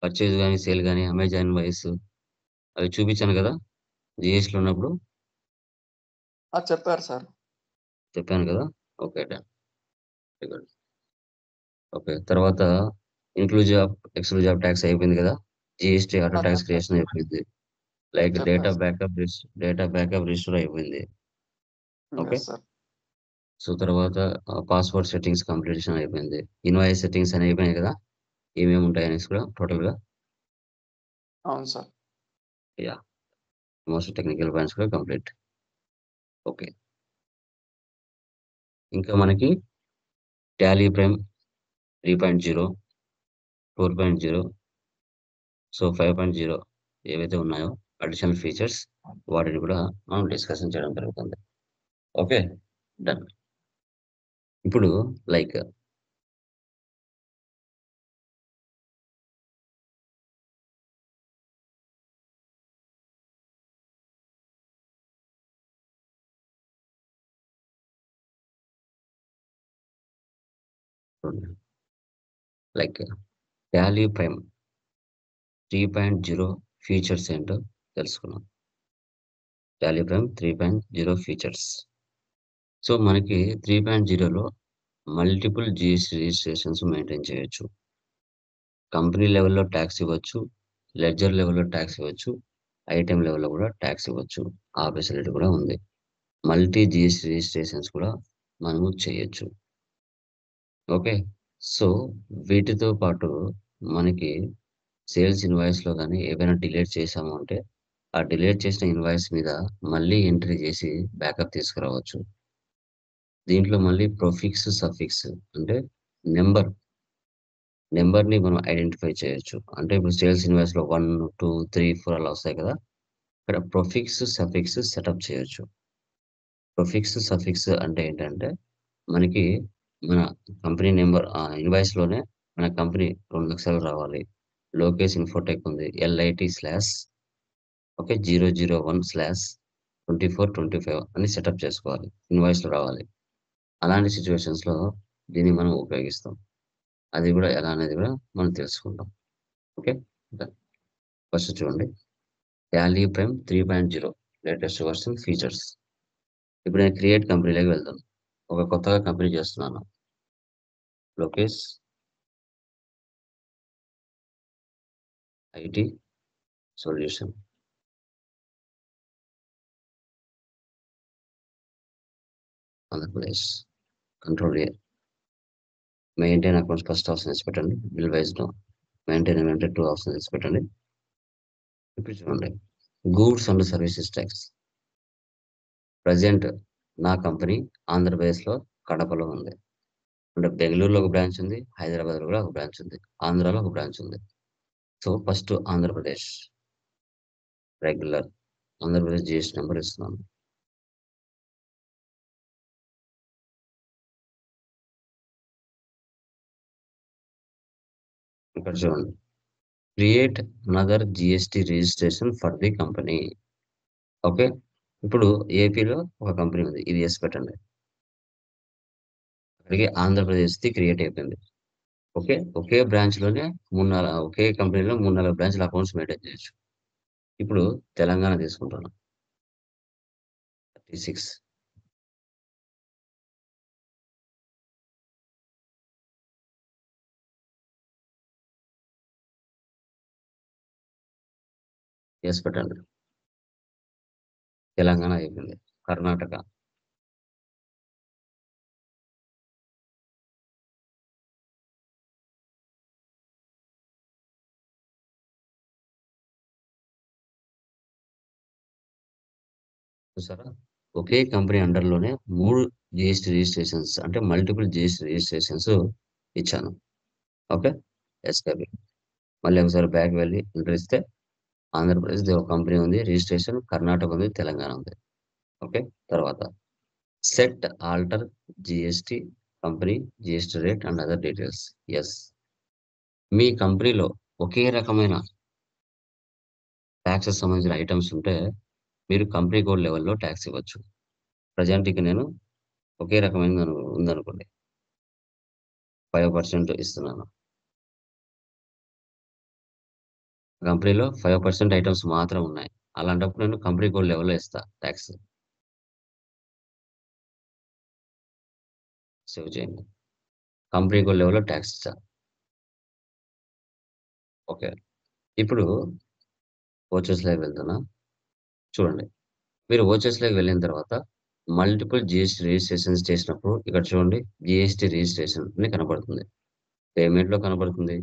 Purchase గాని, sale గాని, Amazon invoice అవి చూపించాను కదా! జీఎస్టీలో ఉన్నప్పుడు చెప్పారు సార్. చెప్పాను కదా! Okay. Done. Very good. Okay. తర్వాత inclusive of, exclusive of tax అయిపోయింది కదా! జీఎస్టీ ఆటో టాక్స్ చెప్పారు. క్రియేషన్ అయిపోయింది. లైక్ చెప్పారు సార్. డేటా బ్యాకప్ రిస్టోర్ అయిపోయింది. ఓకే. Yes sir. సో, తర్వాత పాస్‌వర్డ్ సెట్టింగ్స్ కంప్లీషన్ అయిపోయింది. ఇన్వాయిస్ సెట్టింగ్స్ అని అయిపోయినాయి కదా! ఏమేమి ఉంటాయనేసి కూడా టోటల్‌గా అవును సార్. యాహ్! మోస్ట్ టెక్నికల్ పాయింట్స్ కూడా కంప్లీట్. ఓకే. ఇంకా మనకి టాలీ ప్రైమ్ 3.0, 4.0, సో, 5.0 ఏవైతే ఉన్నాయో అడిషనల్ ఫీచర్స్ వాటిని కూడా మనం డిస్కషన్ చేయడం జరుగుతుంది. ఓకే. డన్. ఇప్పుడు like like Tally prime 3.0 features ఏంటో తెలుసుకుందాం. Tally prime 3.0 features. సో, మనకి 3.0లో మల్టిపుల్ జీఎస్టీ రిజిస్ట్రేషన్స్ మెయింటైన్ చేయొచ్చు. కంపెనీ లెవెల్‌లో టాక్స్ ఇవ్వచ్చు. లెడ్జర్ లెవెల్‌లో టాక్స్ ఇవ్వచ్చు. ఐటెమ్ లెవెల్‌లో కూడా టాక్స్ ఇవ్వచ్చు. ఆ ఫెసిలిటీ కూడా ఉంది. మల్టీ జీఎస్టీ రిజిస్ట్రేషన్స్ కూడా మనము చేయొచ్చు. ఓకే. సో, వీటితో పాటు మనకి సేల్స్ ఇన్వాయిస్‌లో గాని ఏవైనా డిలీట్ చేశాము అంటే, ఆ డిలీట్ చేసిన ఇన్వాయిస్ మీద మళ్ళీ ఎంట్రీ చేసి బ్యాకప్ తీసుకురావచ్చు. దీంట్లో మళ్ళీ ప్రొఫిక్స్, సఫిక్స్ అంటే నంబర్ నంబర్‌ని మనం ఐడెంటిఫై చేయొచ్చు. అంటే ఇప్పుడు సేల్స్ ఇన్వాయిస్‌లో 1, 2, 3, 4 అలా వస్తాయి కదా! ఇక్కడ ప్రొఫిక్స్, సఫిక్స్ సెటప్ చేయొచ్చు. ప్రిఫిక్స్, సఫిక్స్ అంటే ఏంటంటే, మనకి మన కంపెనీ నంబర్ ఇన్వాయిస్‌లోనే మన కంపెనీ 2,00,000 రావాలి. లోకేష్ ఇన్ఫోటెక్ ఉంది. LIT slash okay. 001/2425 అని సెటప్ చేసుకోవాలి. ఇన్వాయిస్‌లో రావాలి. అలాంటి సిట్యుయేషన్స్‌లో దీన్ని మనం ఉపయోగిస్తాం. అది గూడా ఎలా అనేది గూడా మనం తెలుసుకుందాం. ఓకే. డన్. ఫస్ట్ చూడండి. Tally prime 3.0 latest version features. ఇప్పుడు నేను క్రియేట్ కంపెనీలోకి వెళ్తాను. ఒక కొత్తగా కంపెనీ చేస్తున్నాను. Lokesh IT solution. Andhra Pradesh. Control A. Maintain accounts first option ఏసి పెట్టండి. Bill wise no. Maintain inventory 2 options ఏసి పెట్టండి. ఇప్పుడు చూడండి. Goods and services tax. Present నా కంపెనీ ఆంధ్రప్రదేశ్‌లో కడపలో ఉంది. అంటే బెంగుళూరులో ఒక బ్రాంచ్ ఉంది. హైదరాబాద్‌లో కూడా ఒక బ్రాంచ్ ఉంది. ఆంధ్రాలో ఒక బ్రాంచ్ ఉంది. So, first Andhra Pradesh regular Andhra Pradesh GST number ఇస్తున్నాను. ఇక్కడ చూడండి. Create another GST registration for the company. Okay. ఇప్పుడు ఏపీలో ఒక కంపెనీ ఉంది. ఇది యెస్ పెట్టండి. అక్కడికి ఆంధ్రప్రదేశ్‌ది క్రియేట్ అయిపోయింది. ఓకే. ఒకే బ్రాంచ్‌లోనే ఒకే కంపెనీలో 3, 4 బ్రాంచ్‌ల అకౌంట్స్ మెయింటైన్ చేయొచ్చు. ఇప్పుడు తెలంగాణ తీసుకుంటున్నాం. 36 యెస్ పెట్టండి. తెలంగాణ అయిపోయింది. కర్ణాటక. చూసారా? ఒకే కంపెనీ అండర్‌లోనే 3 జీఎస్టీ రిజిస్ట్రేషన్స్ అంటే మల్టిపుల్ జీఎస్టీ రిజిస్ట్రేషన్స్ ఇచ్చాను. ఓకే. ఎస్‌కేప్. మళ్ళీ ఒకసారి బ్యాక్ వెళ్లి ఎంటర్ ఇస్తే ఆంధ్రప్రదేశ్‌ది ఒక కంపెనీ ఉంది. రిజిస్ట్రేషన్ కర్ణాటక ఉంది. తెలంగాణ ఉంది. ఓకే. తర్వాత set alter GST company GST rate and other details. Yes. మీ కంపెనీలో ఒకే రకమైన టాక్స్‌కి సంబంధించిన ఐటెమ్స్ ఉంటే మీరు కంపెనీ కోడ్ లెవెల్‌లో టాక్స్ ఇవ్వచ్చు. ప్రెజెంట్ ఇక నేను ఒకే రకమైనది ఉందనుకోండి. 5% ఇస్తున్నాను. కంపెనీలో 5% ఐటమ్స్ మాత్రం ఉన్నాయి. అలాంటప్పుడు నేను కంపెనీ కోడ్ లెవెల్‌లో ఇస్తా టాక్స్. సేవ్ చేయండి. కంపెనీ కోడ్ లెవెల్‌లో టాక్స్ ఇచ్చా. ఓకే. ఇప్పుడు వోచర్స్‌లోకి వెళ్తున్నా. చూడండి. మీరు వోచర్స్‌లోకి వెళ్ళిన తర్వాత మల్టిపుల్ జీఎస్టీ రిజిస్ట్రేషన్స్ చేసినప్పుడు ఇక్కడ చూడండి జీఎస్టీ రిజిస్ట్రేషన్ అని కనపడుతుంది. పేమెంట్‌లో కనపడుతుంది.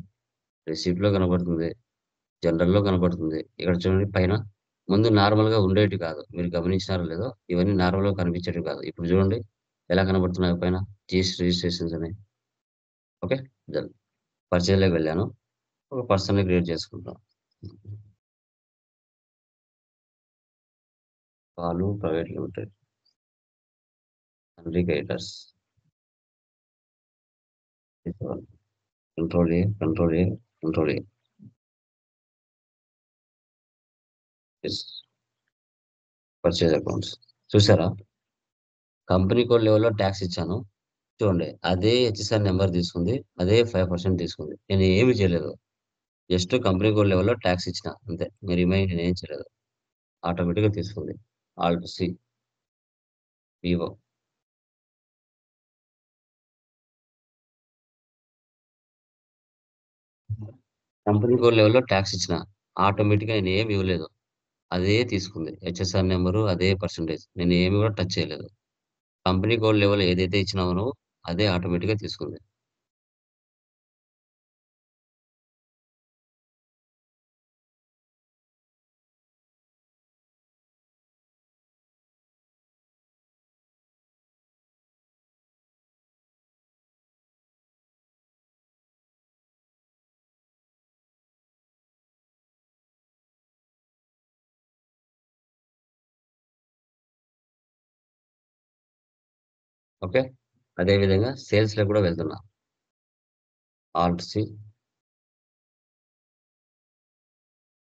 రిసిప్ట్‌లో కనపడుతుంది. జనరల్‌లో కనపడుతుంది. ఇక్కడ చూడండి పైన ముందు నార్మల్‌గా ఉండేటివి కాదు. మీరు గమనించినారో లేదో ఇవన్నీ నార్మల్‌గా కనిపించేటివి కాదు. ఇప్పుడు చూడండి ఎలా కనపడుతున్నాయో పైన జీఎస్టీ రిజిస్ట్రేషన్స్ అని. ఓకే. డన్. పర్చేజ్‌లోకి వెళ్ళాను. ఒక పర్సన్‌ని క్రియేట్ చేసుకుంటాం. పాలు private limited. Country creators. Control A, control A, control A. Yes. Purchase accounts. చూసారా? కంపెనీ కోడ్ లెవెల్‌లో టాక్స్ ఇచ్చాను. చూడండి అదే హెచ్ఎస్ఆర్ నంబర్ తీసుకుంది. అదే 5% తీసుకుంది. నేను ఏమి చేయలేదు. జస్ట్ కంపెనీ కోడ్ లెవెల్‌లో టాక్స్ ఇచ్చిన అంతే. మీరు రిమైనింగ్ నేనేం చేయలేదు. ఆటోమేటిక్‌గా తీసుకుంది. Alt C, Vivo. Company code లెవెల్‌లో టాక్స్ ఇచ్చిన. ఆటోమేటిక్‌గా నేనేమి ఇవ్వలేదు. అదే తీసుకుంది. హెచ్ఎస్ఆర్ నంబరు అదే పర్సెంటేజ్. నేను ఏమి కూడా టచ్ చేయలేదు. కంపెనీ కోడ్ లెవెల్ ఏదైతే ఇచ్చినావో నువ్వు అదే ఆటోమేటిక్‌గా తీసుకుంది. ఓకే. అదే విధంగా సేల్స్‌లో కూడా వెళ్తున్నా. Alt C,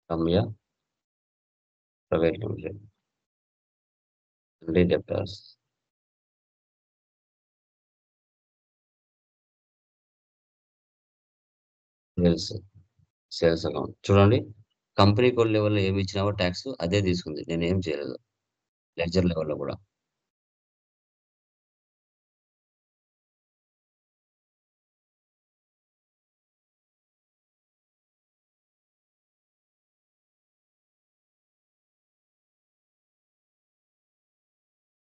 Ramya private limited. Country debtors. Sales. Sales account. చూడండి కంపెనీ కోడ్ లెవెల్‌లో ఏమి ఇచ్చినావో టాక్స్ అదే తీసుకుంది. నేనేం చేయలేదు. లెడ్జర్ లెవెల్‌లో కూడా.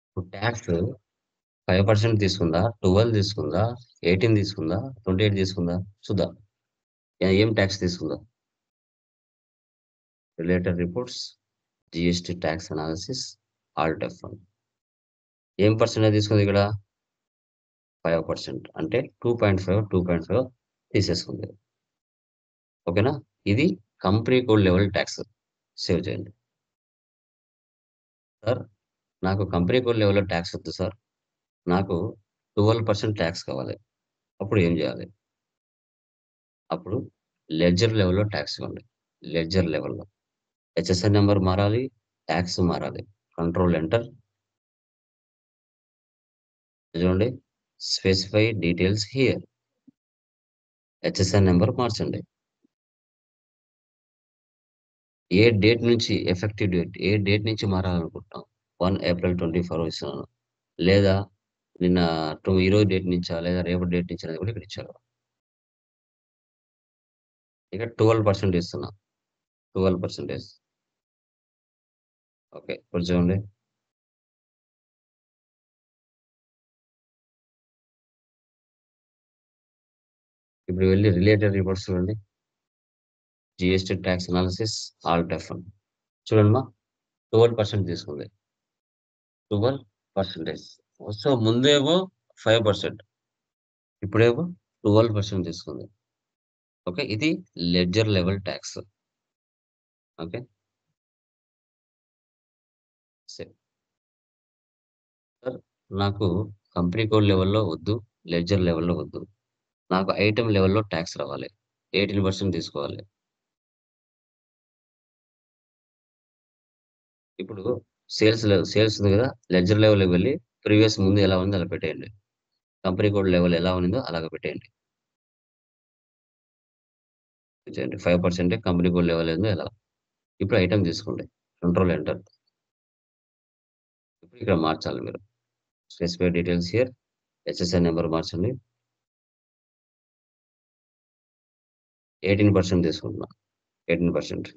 ఇప్పుడు టాక్స్ 5% తీసుకుందా? 12 తీసుకుందా? 18 తీసుకుందా? 28 తీసుకుందా? చూద్దాం. ఏం టాక్స్ తీసుకుందో. Related reports, GST tax analysis, alt F1. ఏం పర్సెంటేజ్ తీసుకుంది ఇక్కడ? 5% అంటే 2.5, 2.5 తీసేసుకుంది. ఓకేనా? ఇది company code level talks. Save చేయండి. సార్ నాకు కంపెనీ కోడ్ లెవెల్‌లో టాక్స్ వద్దు సార్. నాకు 12% టాక్స్ కావాలి. అప్పుడు ఏం చేయాలి? అప్పుడు లెడ్జర్ లెవెల్‌లో టాక్స్ ఇవ్వండి. లెడ్జర్ లెవెల్‌లో. హెచ్ఎస్ఎన్ నంబర్ మారాలి. టాక్స్ మారాలి. Control enter. చూడండి. Specify details here. HSN number మార్చండి. ఏ డేట్ నుంచి ఎఫెక్టివ్ డేట్ ఏ డేట్ నుంచి మారాలనుకుంటున్నాం? 1 ఏప్రిల్ 24 ఇస్తున్నాను. లేదా నిన్న ఈరోజు డేట్ నుంచా? లేదా రేపటి డేట్ నుంచా అనేది కూడా ఇక్కడ ఇచ్చారు. ఇక 12% ఇస్తున్నా. 12%. ఓకే. ఇప్పుడు చూడండి. ఇప్పుడు వెళ్లి రిలేటెడ్ రిపోర్ట్స్ చూడండి. GST tax analysis alt F1. చూడండమ్మా 12% తీసుకుంది. 12%. సో ముందేమో 5%. ఇప్పుడేమో 12% తీసుకుంది. ఓకే. ఇది ledger level talks. Okay. Same. Sir నాకు కంపెనీ కోడ్ లెవెల్‌లో వద్దు. లెడ్జర్ లెవెల్‌లో వద్దు. నాకు ఐటెమ్ లెవెల్‌లో టాక్స్ రావాలి. 18% తీసుకోవాలి. ఇప్పుడు సేల్స్ ఉంది కదా! లెడ్జర్ లెవెల్‌లోకి వెళ్లి ప్రీవియస్ ముందు ఎలా ఉందో అలా పెట్టేయండి. కంపెనీ కోడ్ లెవెల్ ఎలా ఉన్నిందో అలాగ పెట్టేయండి. చేయండి. 5% కంపెనీ కోడ్ లెవెల్ ఏందో ఎలా. ఇప్పుడు ఐటెమ్ తీసుకోండి. Control enter. ఇప్పుడు ఇక్కడ మార్చాలి మీరు. Specify details here. SSN number మార్చండి. 18% తీసుకుంటున్నా. 18%.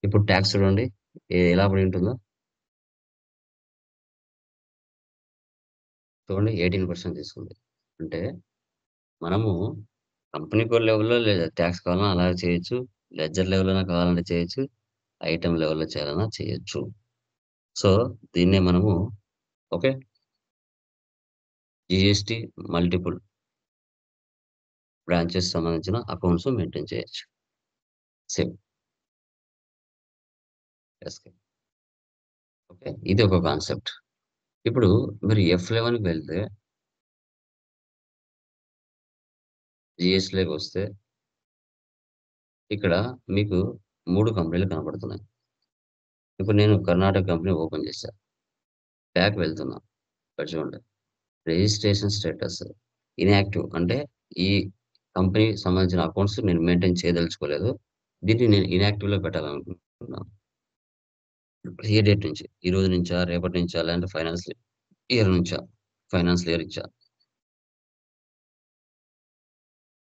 ఇప్పుడు టాక్స్ చూడండి. ఎలా పడి ఉంటుందో. చూడండి 18% తీసుకుంది. అంటే మనము కంపెనీ కోడ్ లెవెల్‌లో లేదా టాక్స్ కావాలన్నా అలా చేయొచ్చు. లెడ్జర్ లెవెల్‌లోనే కావాలంటే చేయొచ్చు. ఐటెమ్ లెవెల్‌లో చేయాలన్నా చేయొచ్చు. సో, దీన్నే మనము ఓకే. జీఎస్టీ మల్టిపుల్ బ్రాంచెస్ సంబంధించిన అకౌంట్స్ మెయింటైన్ చేయొచ్చు. సేమ్. ఎస్‌కే. ఓకే. ఇది ఒక కాన్సెప్ట్. ఇప్పుడు మీరు F11కి వెళ్తే జీఎస్టీలోకొస్తే ఇక్కడ మీకు 3 కంపెనీలు కనపడుతున్నాయి. ఇప్పుడు నేను కర్ణాటక కంపెనీ ఓపెన్ చేశా. బ్యాక్ వెళ్తున్నా. ఇక్కడ చూడండి. రిజిస్ట్రేషన్ స్టేటస్ ఇన్‌యాక్టివ్ అంటే ఈ కంపెనీకి సంబంధించిన అకౌంట్స్ నేను మెయింటైన్ చేయదలుచుకోలేదు. దీన్ని నేను ఇన్‌యాక్టివ్‌లో పెట్టాలనుకుంటున్నాను. ఏ డేట్ నుంచి? ఈ రోజు నుంచా? రేపటి నుంచా? లేదంటే ఫైనాన్షియల్ ఇయర్ నుంచా? ఫైనాన్షియల్ ఇయర్ నుంచా?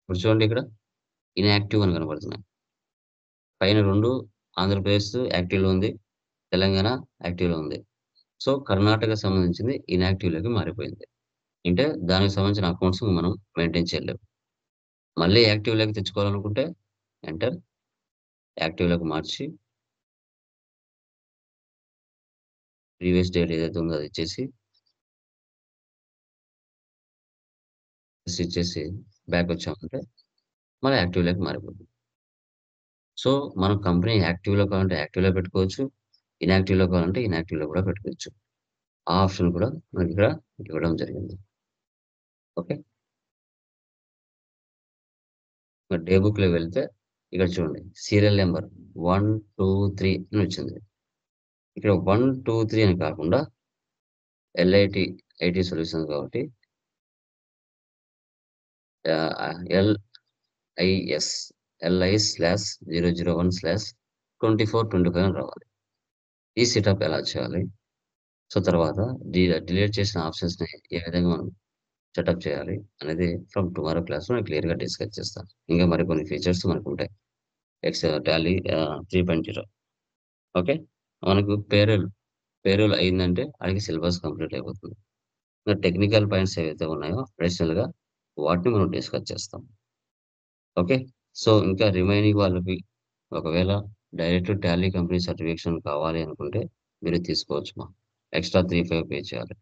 ఇప్పుడు చూడండి ఇక్కడ ఇన్‌యాక్టివ్ అని కనపడుతున్నాయి. పైన 2 ఆంధ్రప్రదేశ్ యాక్టివ్‌లో ఉంది. తెలంగాణ యాక్టివ్‌లో ఉంది. సో, కర్ణాటకకు సంబంధించింది ఇన్‌యాక్టివ్‌లోకి మారిపోయింది. అంటే దానికి సంబంధించిన అకౌంట్స్ మనం మెయింటైన్ చేయలేం. మళ్ళీ యాక్టివ్‌లోకి తెచ్చుకోవాలనుకుంటే ఎంటర్. యాక్టివ్‌లోకి మార్చి ప్రీవియస్ డేట్ ఏదైతే ఉందో అది ఇచ్చేసి, ఇచ్చేసి బ్యాక్ వచ్చామంటే మళ్ళీ యాక్టివ్‌లోకి మారిపోతుంది. సో, మనం కంపెనీ యాక్టివ్‌లో కావాలంటే యాక్టివ్‌లో పెట్టుకోవచ్చు. ఇనాక్టివ్‌లో కావాలంటే ఇనాక్టివ్‌లో కూడా పెట్టుకోవచ్చు. ఆ ఆప్షన్ కూడా మనకిక్కడ ఇవ్వడం జరిగింది. ఓకే. మరి డే బుక్‌లోకి వెళ్తే ఇక్కడ చూడండి. సీరియల్ నంబర్ 1, 2, 3 అని వచ్చింది. ఇక్కడ 1, 2, 3 అని కాకుండా ఎల్ఐటి ఐటీ సొల్యూషన్స్ కాబట్టి ఎల్ఐఎస్ LI/001/2425 అని రావాలి. ఈ సెటప్ ఎలా చేయాలి? సో, తర్వాత డిలీట్ చేసిన ఆప్షన్స్‌ని ఏ విధంగా మనం సెటప్ చేయాలి అనేది ఫ్రమ్ టుమారో క్లాస్‌లో నేను క్లియర్‌గా డిస్కస్ చేస్తాను. ఇంకా మరికొన్ని ఫీచర్స్ మనకుంటాయి. టాలీ 3.0 ఓకే. మనకు పేరోల్ అయిందంటే ఆడికి సిలబస్ కంప్లీట్ అయిపోతుంది. ఇంక టెక్నికల్ పాయింట్స్ ఏవైతే ఉన్నాయో అడిషనల్‌గా వాటిని మనం డిస్కస్ చేస్తాం. ఓకే. సో, ఇంకా రిమైనింగ్ వాళ్ళకి ఒకవేళ డైరెక్ట్ టాలీ కంపెనీ సర్టిఫికేషన్ కావాలి అనుకుంటే మీరు తీసుకోవచ్చుమా. ఎక్స్‌ట్రా 3, 5 పే చేయాలి.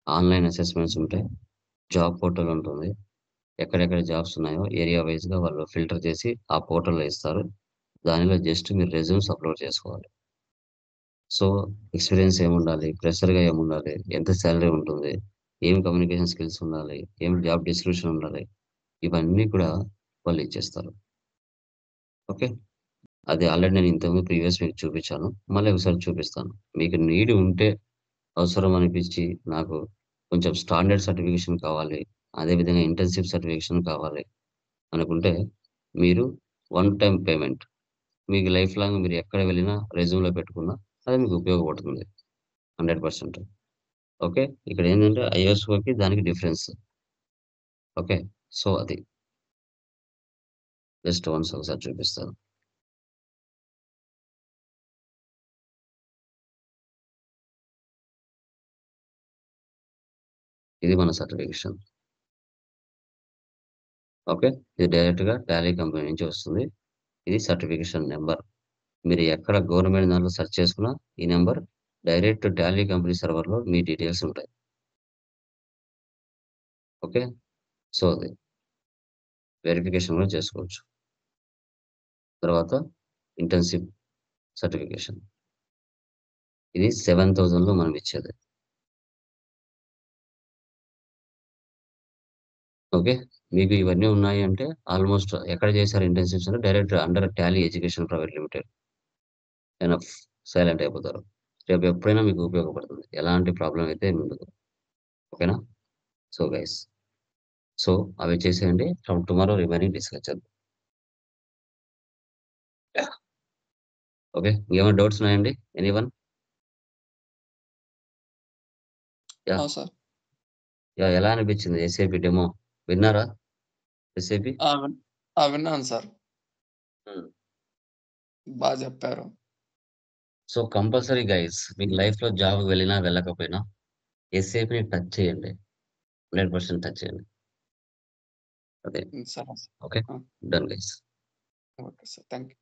ఆన్‌లైన్ అసెస్‌మెంట్స్ ఉంటాయి. జాబ్ పోర్టల్ ఉంటుంది. ఎక్కడెక్కడ జాబ్స్ ఉన్నాయో ఏరియా వైస్‌గా వాళ్ళు ఫిల్టర్ చేసి ఆ పోర్టల్‌లో ఇస్తారు. దానిలో జస్ట్ మీరు రెజ్యూమ్స్ అప్‌లోడ్ చేసుకోవాలి. సో, ఎక్స్‌పీరియన్స్ ఏముండాలి? ఫ్రెషర్‌గా ఏముండాలి? ఎంత సాలరీ ఉంటుంది? ఏం కమ్యూనికేషన్ స్కిల్స్ ఉండాలి? ఏం జాబ్ డిస్క్రిప్షన్ ఉండాలి? ఇవన్నీ కూడా వాళ్ళు ఇచ్చేస్తారు. ఓకే. అది ఆల్రెడీ నేను ఇంతకుముందు ప్రీవియస్ మీకు చూపించాను. మళ్ళీ ఒకసారి చూపిస్తాను. మీకు నీడ్ ఉంటే అవసరం అనిపించి నాకు కొంచెం స్టాండర్డ్ సర్టిఫికేషన్ కావాలి. అదే విధంగా ఇంటర్న్‌షిప్ సర్టిఫికేషన్ కావాలి అనుకుంటే మీరు వన్ టైమ్ పేమెంట్. మీకు లైఫ్ లాంగ్ మీరు ఎక్కడ వెళ్ళినా రెజ్యూమ్‌లో పెట్టుకున్నా అది మీకు ఉపయోగపడుతుంది. 100%. ఓకే. ఇక్కడ ఏందంటే ఐఎస్ఓకి దానికి డిఫరెన్స్. ఓకే. సో, అది జస్ట్ వన్స్ ఒకసారి చూపిస్తాను. ఇది మన సర్టిఫికేషన్. ఓకే. ఇది డైరెక్ట్‌గా టాలీ కంపెనీ నుంచి వస్తుంది. ఇది సర్టిఫికేషన్ నంబర్. మీరు ఎక్కడ గవర్నమెంట్ దాంట్లో సెర్చ్ చేసుకున్నా ఈ నంబర్ డైరెక్ట్ టాలీ కంపెనీ సర్వర్‌లో మీ డీటెయిల్స్ ఉంటాయి. ఓకే. సో, అది వెరిఫికేషన్ కూడా చేసుకోవచ్చు. తర్వాత ఇంటర్న్‌షిప్ సర్టిఫికేషన్. ఇది 7,000లో మనం ఇచ్చేది. ఓకే. మీకు ఇవన్నీ ఉన్నాయి అంటే ఆల్‌మోస్ట్ ఎక్కడ చేశారు ఇంటర్న్‌షిప్స్ అంటే direct under Tally education private limited. Enough. Silent అయిపోతారు. రేపు ఎప్పుడైనా మీకు ఉపయోగపడుతుంది. ఎలాంటి ప్రాబ్లమ్ అయితే ఉండదు. ఓకేనా? సో గైస్, సో అవి చేసేయండి. ఫ్రమ్ టుమారో రిమైనింగ్ డిస్కస్ చేద్దాం. యాహ్! ఓకే. ఇంకేమైనా డౌట్స్ ఉన్నాయండి? ఎనీవన్? యాహ్! సార్. యాహ్! ఎలా అనిపించింది ఎస్ఏపీ డెమో? విన్నారా ఎస్ఏపీ? ఆ! విన్నాను సార్. హ్మ్. బా చెప్పారు. సో కంపల్సరీ గైస్ మీకు లైఫ్‌లో జాబ్‌కి వెళ్ళినా, వెళ్ళకపోయినా ఎస్ఏపీని టచ్ చేయండి. 100% టచ్ చేయండి. అదే. సరే సార్. ఓకే. ఆ! Done guys. Okay sir. Thank you.